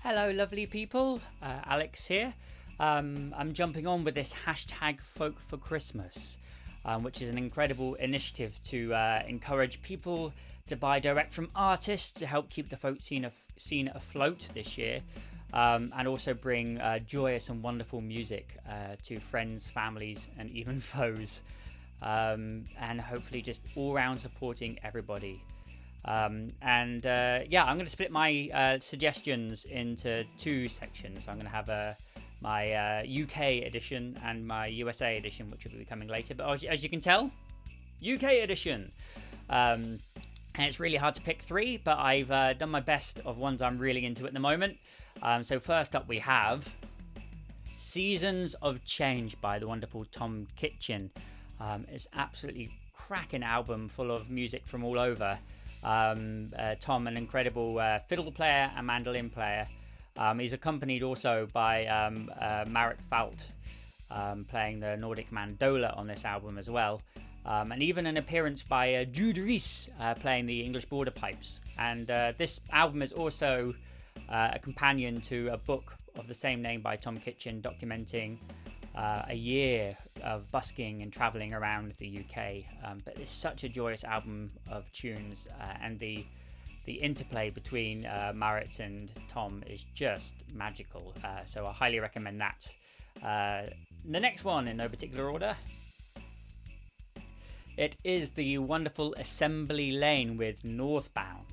Hello, lovely people. Alex here. I'm jumping on with this hashtag Folk for Christmas, which is an incredible initiative to encourage people to buy direct from artists to help keep the folk scene afloat this year, and also bring joyous and wonderful music to friends, families, and even foes, and hopefully just all round supporting everybody. I'm going to split my suggestions into two sections. I'm going to have my UK edition and my USA edition, which will be coming later. But as you can tell, UK edition. And it's really hard to pick three, but I've done my best of ones I'm really into at the moment. So first up we have Seasons of Change by the wonderful Tom Kitching. It's absolutely cracking album full of music from all over. Tom, an incredible fiddle player and mandolin player. He's accompanied also by Marit Falt, playing the Nordic mandola on this album as well. And even an appearance by Jude Rees, playing the English border pipes. And this album is also a companion to a book of the same name by Tom Kitching, documenting a year of busking and travelling around the UK. But it's such a joyous album of tunes, and the interplay between Marit and Tom is just magical. So I highly recommend that. The next one, in no particular order, it is the wonderful Assembly Lane with Northbound.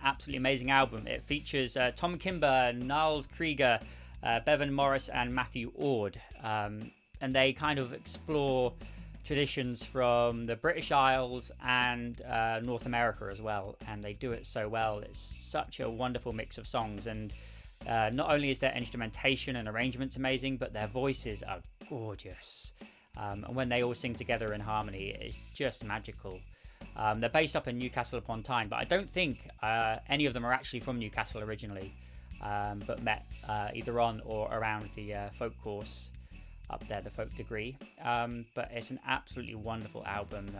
Absolutely amazing album. It features Tom Kimber, Niles Krieger, Bevan Morris and Matthew Ord, and they kind of explore traditions from the British Isles and North America as well, and they do it so well. It's such a wonderful mix of songs, and not only is their instrumentation and arrangements amazing, but their voices are gorgeous, and when they all sing together in harmony, it's just magical. They're based up in Newcastle upon Tyne, but I don't think any of them are actually from Newcastle originally. But met either on or around the folk course up there, the folk degree. But it's an absolutely wonderful album.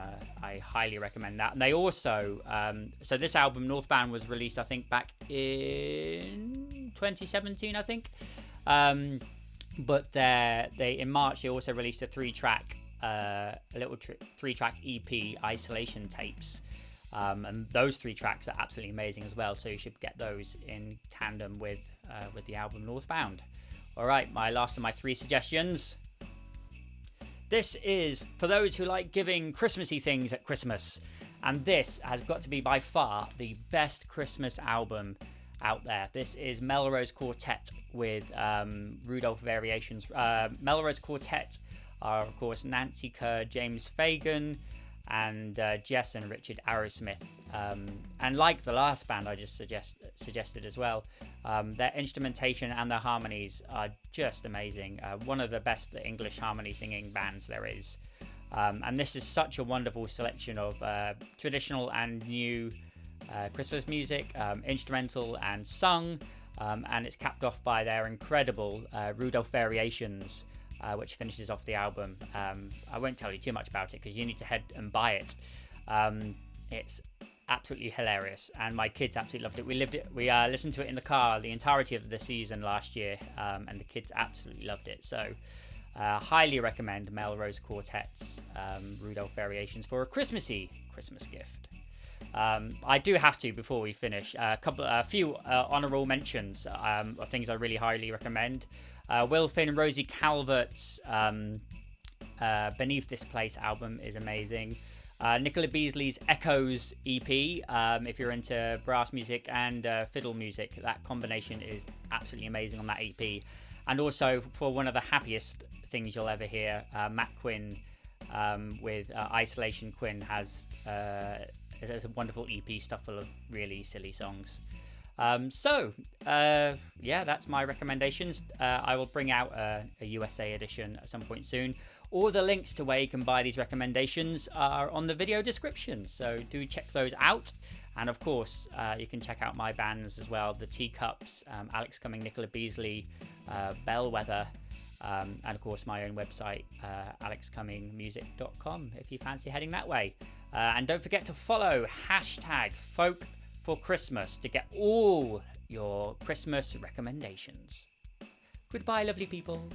I highly recommend that. And they also, so this album, Northbound, was released, I think, back in 2017, I think. But in March, they also released a three-track EP, Isolation Tapes. And those three tracks are absolutely amazing as well, so you should get those in tandem with the album Northbound. Alright, my last of my three suggestions. This is for those who like giving Christmassy things at Christmas, and this has got to be by far the best Christmas album out there. This is Melrose Quartet with Rudolph Variations. Melrose Quartet are, of course, Nancy Kerr, James Fagan, and Jess and Richard Arrowsmith, and like the last band I just suggested as well, their instrumentation and their harmonies are just amazing. One of the best English harmony singing bands there is, and this is such a wonderful selection of traditional and new Christmas music, instrumental and sung, and it's capped off by their incredible Rudolph Variations, which finishes off the album. I won't tell you too much about it because you need to head and buy it. It's absolutely hilarious, and my kids absolutely loved it. We listened to it in the car the entirety of the season last year, and the kids absolutely loved it. So highly recommend Melrose Quartet's Rudolph Variations for a Christmas gift. I do have to, before we finish, a few honourable mentions of things I really highly recommend. Will Finn, Rosie Calvert's Beneath This Place album is amazing. Nicola Beazley's Echoes EP, if you're into brass music and fiddle music, that combination is absolutely amazing on that EP. And also, for one of the happiest things you'll ever hear, Matt Quinn with Isolation. Quinn has a wonderful EP stuff full of really silly songs. That's my recommendations. I will bring out a USA edition at some point soon. All the links to where you can buy these recommendations are on the video description, so do check those out. And of course, you can check out my bands as well, the Teacups, Alex Cumming, Nicola Beazley, Bellwether, and of course my own website, alexcummingmusic.com, if you fancy heading that way. And don't forget to follow hashtag Folk for Christmas to get all your Christmas recommendations. Goodbye, lovely people.